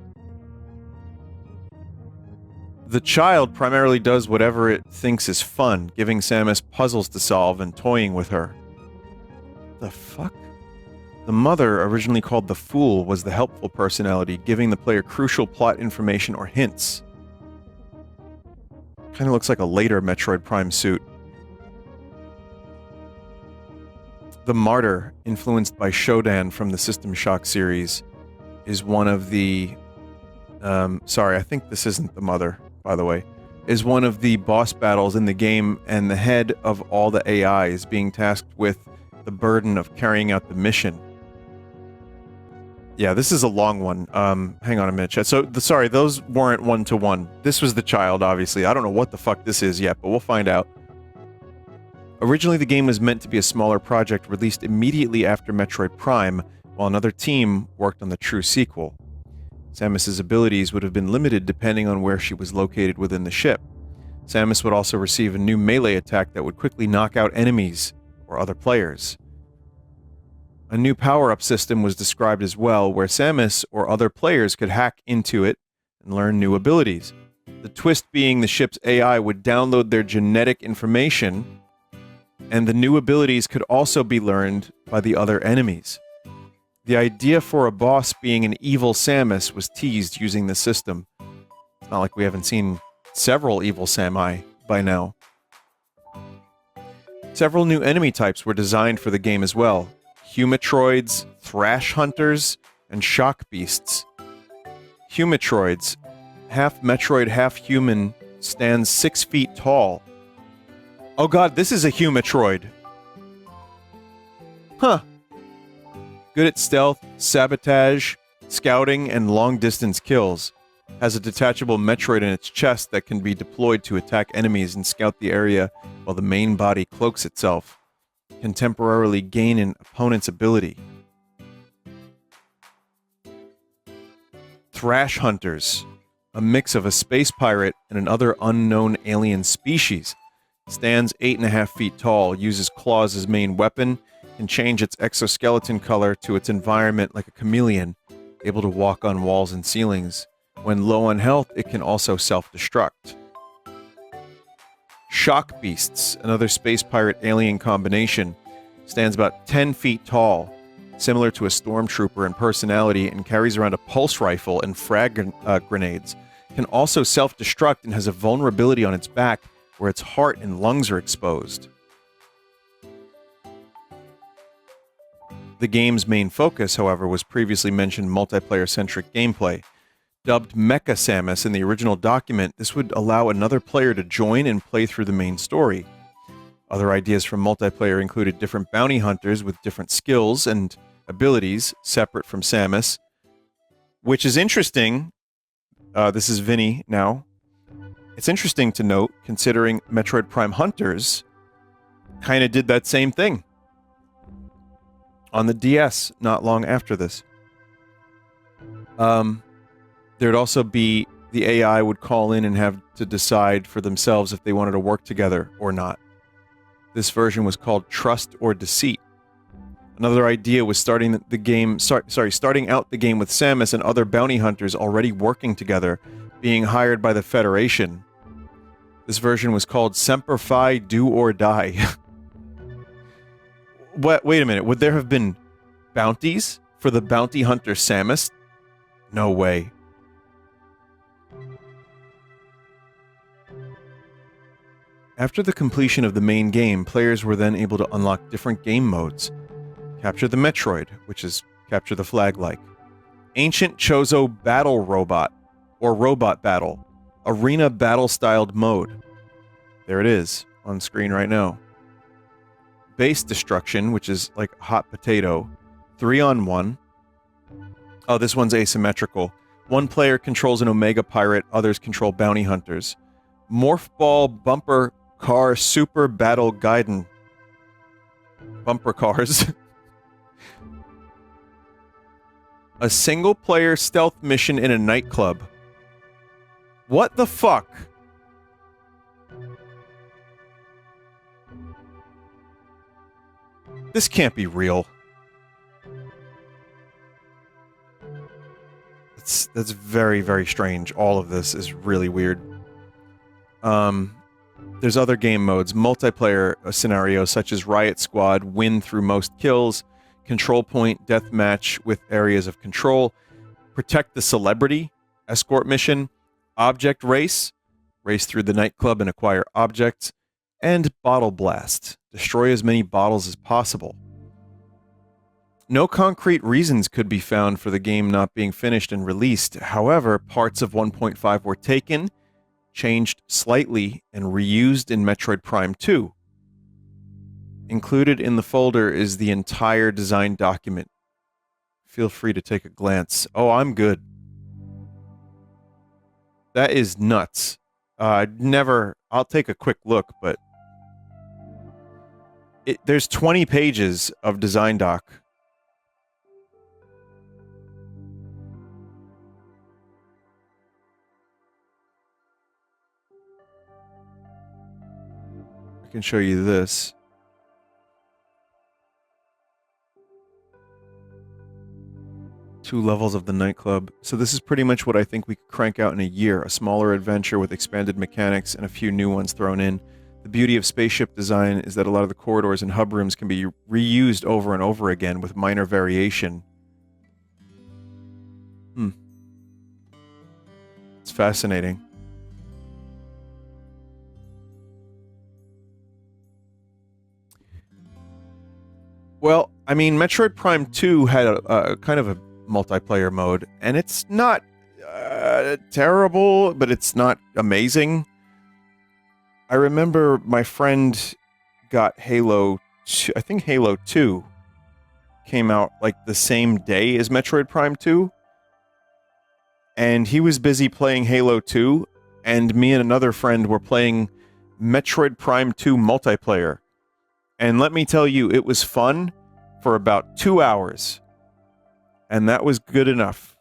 The child primarily does whatever it thinks is fun, giving Samus puzzles to solve and toying with her. The fuck? The mother, originally called the Fool, was the helpful personality, giving the player crucial plot information or hints. Kinda looks like a later Metroid Prime suit. The Martyr, influenced by Shodan from the System Shock series, is one of the... sorry, I think this isn't the mother, by the way. Is one of the boss battles in the game, and the head of all the AI is being tasked with the burden of carrying out the mission. Yeah, this is a long one. Hang on a minute, chat. So, sorry, those weren't one-to-one. This was the child, obviously. I don't know what the fuck this is yet, but we'll find out. Originally, the game was meant to be a smaller project released immediately after Metroid Prime, while another team worked on the true sequel. Samus's abilities would have been limited depending on where she was located within the ship. Samus would also receive a new melee attack that would quickly knock out enemies or other players. A new power-up system was described as well, where Samus or other players could hack into it and learn new abilities. The twist being the ship's AI would download their genetic information, and the new abilities could also be learned by the other enemies. The idea for a boss being an evil Samus was teased using the system. It's not like we haven't seen several evil Sami by now. Several new enemy types were designed for the game as well. Humatroids, Thrash Hunters, and Shock Beasts. Humatroids, half Metroid, half human, stands 6 feet tall. Oh god, this is a Humatroid! Huh. Good at stealth, sabotage, scouting, and long-distance kills. Has a detachable Metroid in its chest that can be deployed to attack enemies and scout the area while the main body cloaks itself. Can temporarily gain an opponent's ability. Thrash Hunters. A mix of a space pirate and another unknown alien species. Stands 8.5 feet tall, uses claws as main weapon, can change its exoskeleton color to its environment like a chameleon, able to walk on walls and ceilings. When low on health, it can also self-destruct. Shock Beasts, another space pirate alien combination, stands about 10 feet tall, similar to a stormtrooper in personality, and carries around a pulse rifle and frag grenades. Can also self-destruct and has a vulnerability on its back where its heart and lungs are exposed. The game's main focus, however, was previously mentioned multiplayer-centric gameplay. Dubbed Mecha Samus in the original document, this would allow another player to join and play through the main story. Other ideas from multiplayer included different bounty hunters with different skills and abilities separate from Samus, which is interesting. This is Vinny now. It's interesting to note, considering Metroid Prime Hunters kind of did that same thing on the DS not long after this. There'd also be the AI would call in and have to decide for themselves if they wanted to work together or not. This version was called Trust or Deceit. Another idea was starting out the game with Samus and other bounty hunters already working together, being hired by the Federation. This version was called Semper Fi, Do or Die. Wait a minute, would there have been bounties for the bounty hunter Samus? No way. After the completion of the main game, players were then able to unlock different game modes. Capture the Metroid, which is capture the flag-like. Ancient Chozo Battle Robot, or Robot Battle. Arena Battle-styled mode. There it is, on screen right now. Base Destruction, which is like hot potato. 3-on-1. Oh, this one's asymmetrical. One player controls an Omega Pirate, others control bounty hunters. Morph Ball Bumper Car Super Battle Gaiden. Bumper cars. A single-player stealth mission in a nightclub. What the fuck? This can't be real. That's very, very strange. All of this is really weird. There's other game modes, multiplayer scenarios such as Riot Squad, win through most kills, control point, deathmatch with areas of control, protect the celebrity, escort mission, object race, race through the nightclub and acquire objects, and bottle blast, destroy as many bottles as possible. No concrete reasons could be found for the game not being finished and released. However, parts of 1.5 were taken, changed slightly, and reused in Metroid Prime 2. Included in the folder is the entire design document. Feel free to take a glance. Oh, I'm good. That is nuts. I'll take a quick look, but there's 20 pages of design doc. I can show you this. Two levels of the nightclub. So this is pretty much what I think we could crank out in a year. A smaller adventure with expanded mechanics and a few new ones thrown in. The beauty of spaceship design is that a lot of the corridors and hub rooms can be reused over and over again with minor variation. It's fascinating. Well, I mean, Metroid Prime 2 had a kind of a multiplayer mode, and it's not terrible, but it's not amazing. I remember my friend got Halo 2, I think Halo 2 came out like the same day as Metroid Prime 2, and he was busy playing Halo 2, and me and another friend were playing Metroid Prime 2 multiplayer. And let me tell you, it was fun for about 2 hours. And that was good enough.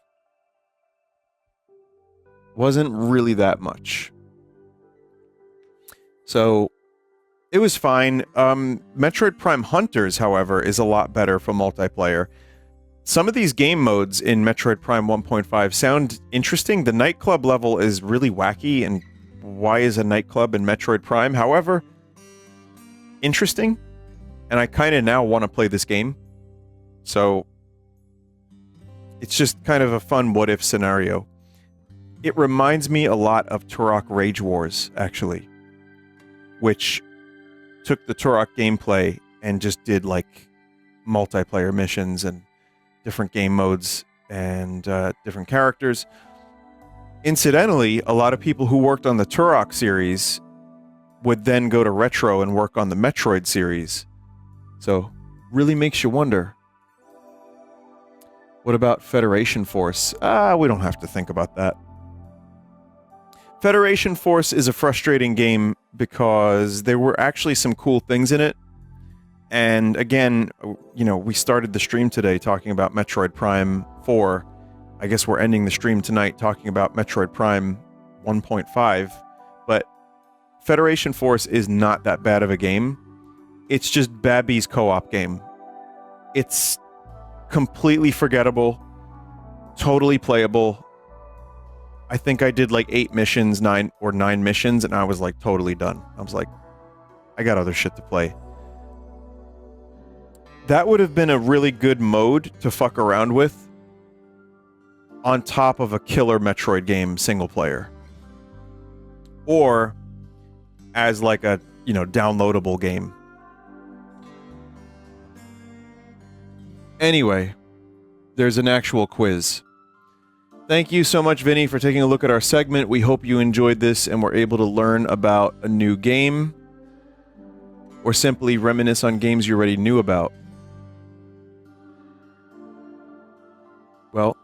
Wasn't really that much. So, it was fine. Metroid Prime Hunters, however, is a lot better for multiplayer. Some of these game modes in Metroid Prime 1.5 sound interesting. The nightclub level is really wacky, and why is a nightclub in Metroid Prime? However, interesting. And I kind of now want to play this game. So, it's just kind of a fun what-if scenario. It reminds me a lot of Turok Rage Wars, actually. Which took the Turok gameplay and just did, like, multiplayer missions and different game modes and different characters. Incidentally, a lot of people who worked on the Turok series would then go to Retro and work on the Metroid series. So, really makes you wonder. What about Federation Force? We don't have to think about that. Federation Force is a frustrating game because there were actually some cool things in it. And again, you know, we started the stream today talking about Metroid Prime 4. I guess we're ending the stream tonight talking about Metroid Prime 1.5. But Federation Force is not that bad of a game. It's just Babby's co-op game. It's completely forgettable, totally playable. I think I did like 9 missions, and I was like totally done. I was like, I got other shit to play. That would have been a really good mode to fuck around with on top of a killer Metroid game single player. Or as like a, you know, downloadable game. Anyway, there's an actual quiz. Thank you so much, Vinny, for taking a look at our segment. We hope you enjoyed this and were able to learn about a new game, or simply reminisce on games you already knew about. Well,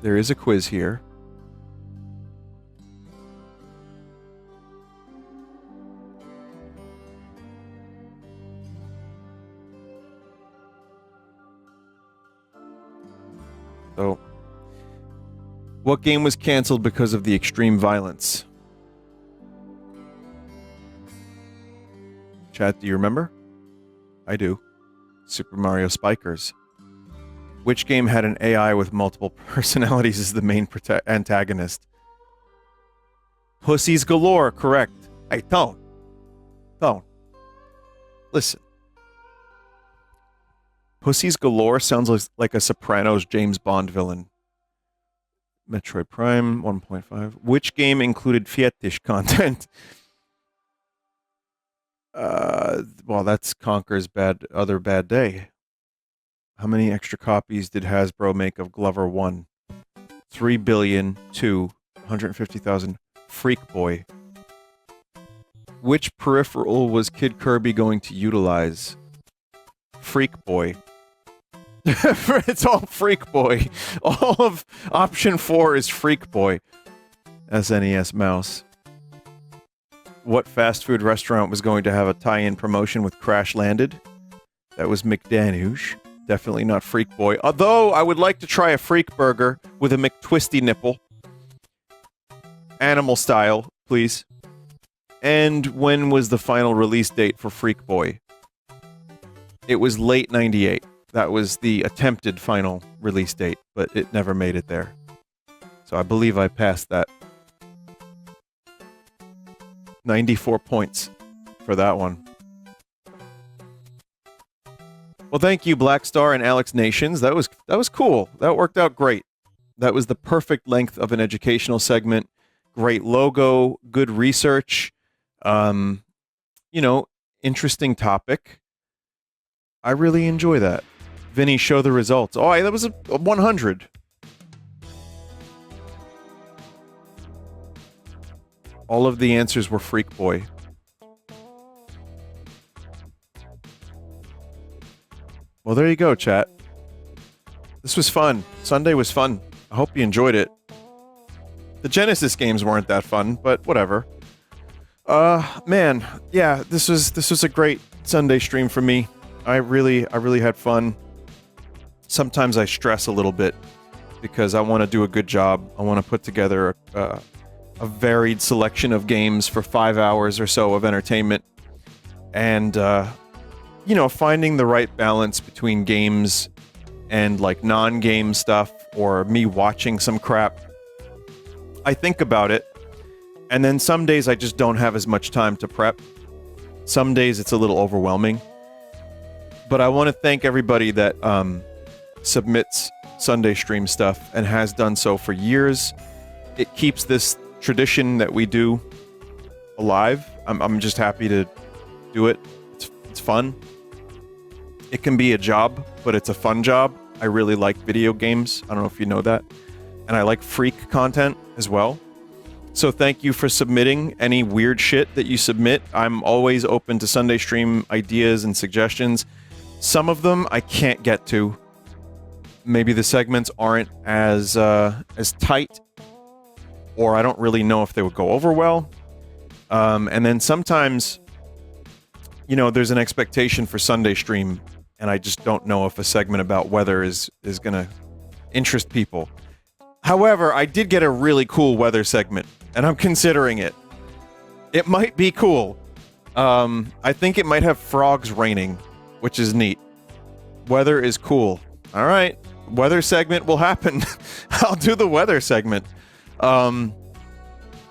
there is a quiz here. So, what game was canceled because of the extreme violence? Chat, do you remember? I do. Super Mario Spikers. Which game had an AI with multiple personalities as the main antagonist? Pussies Galore, correct. Hey, Tone. Listen. Pussies Galore sounds like a Sopranos James Bond villain. Metroid Prime 1.5. Which game included fetish content? Well, that's Conker's Other Bad Day. How many extra copies did Hasbro make of Glover 1? 3 billion, 2, 150,000. Freak Boy. Which peripheral was Kid Kirby going to utilize? Freak Boy. It's all Freak Boy. All of option 4 is Freak Boy. SNES mouse. What fast food restaurant was going to have a tie-in promotion with Crash Landed? That was McDanuge. Definitely not Freak Boy. Although, I would like to try a Freak Burger with a McTwisty nipple. Animal style, please. And when was the final release date for Freak Boy? It was late 98. That was the attempted final release date, but it never made it there. So I believe I passed that. 94 points for that one. Well, thank you, Blackstar and Alex Nations. That was cool. That worked out great. That was the perfect length of an educational segment. Great logo, good research. Interesting topic. I really enjoy that. Vinny, show the results. Oh, that was a 100. All of the answers were Freak Boy. Well, there you go, chat. This was fun. Sunday was fun. I hope you enjoyed it. The Genesis games weren't that fun, but whatever. Man, yeah, this was a great Sunday stream for me. I really had fun. Sometimes I stress a little bit because I want to do a good job. I want to put together a varied selection of games for 5 hours or so of entertainment. And, finding the right balance between games and, like, non-game stuff or me watching some crap. I think about it, and then some days I just don't have as much time to prep. Some days it's a little overwhelming. But I want to thank everybody that submits Sunday stream stuff and has done so for years. It keeps this tradition that we do alive. I'm just happy to do it. It's fun. It can be a job, but it's a fun job. I really like video games. I don't know if you know that. And I like freak content as well. So thank you for submitting any weird shit that you submit. I'm always open to Sunday stream ideas and suggestions. Some of them I can't get to. Maybe the segments aren't as tight, or I don't really know if they would go over well. And then sometimes, there's an expectation for Sunday stream, and I just don't know if a segment about weather is going to interest people. However, I did get a really cool weather segment, and I'm considering it. It might be cool. I think it might have frogs raining, which is neat. Weather is cool. All right. Weather segment will happen. I'll do the weather segment. I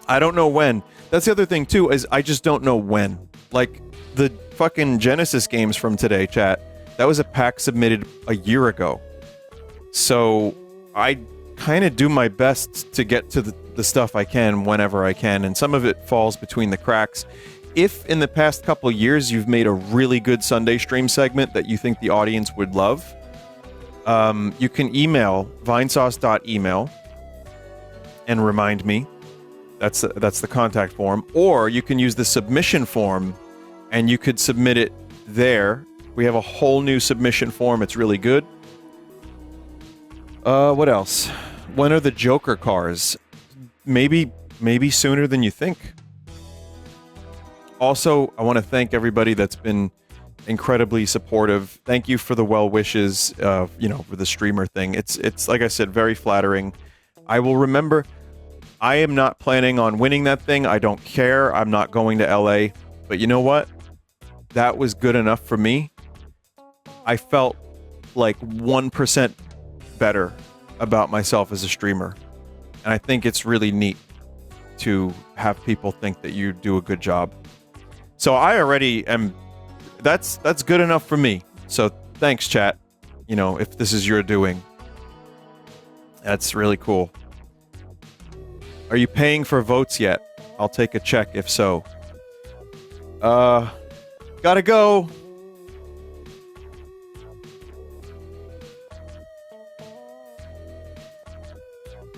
don't know when. That's the other thing, too, is I just don't know when. Like, the fucking Genesis games from today, chat, that was a pack submitted a year ago. So, I kind of do my best to get to the stuff I can whenever I can, and some of it falls between the cracks. If in the past couple years you've made a really good Sunday stream segment that you think the audience would love, you can email vinesauce.email and remind me. That's the contact form. Or you can use the submission form, and you could submit it there. We have a whole new submission form. It's really good. What else? When are the Joker cars? Maybe sooner than you think. Also, I want to thank everybody that's been incredibly supportive. Thank you for the well wishes, for the streamer thing. It's like I said, very flattering. I will remember. I am not planning on winning that thing. I don't care. I'm not going to LA. But you know what? That was good enough for me. I felt like 1% better about myself as a streamer. And I think it's really neat to have people think that you do a good job. So I already am. That's good enough for me. So thanks, chat. If this is your doing. That's really cool. Are you paying for votes yet? I'll take a check if so. Gotta go.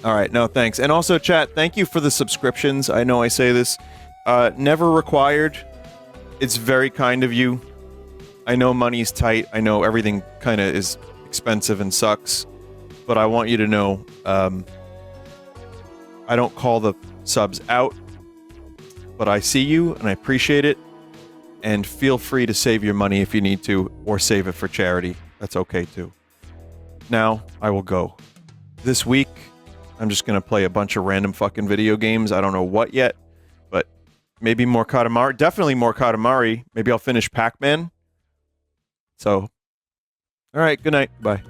All right, no, thanks. And also, chat, thank you for the subscriptions. I know I say this. Never required. It's very kind of you. I know money's tight. I know everything kind of is expensive and sucks. But I want you to know, I don't call the subs out. But I see you, and I appreciate it. And feel free to save your money if you need to, or save it for charity. That's okay, too. Now, I will go. This week, I'm just going to play a bunch of random fucking video games. I don't know what yet, but maybe more Katamari. Definitely more Katamari. Maybe I'll finish Pac-Man. So, all right. Good night. Bye.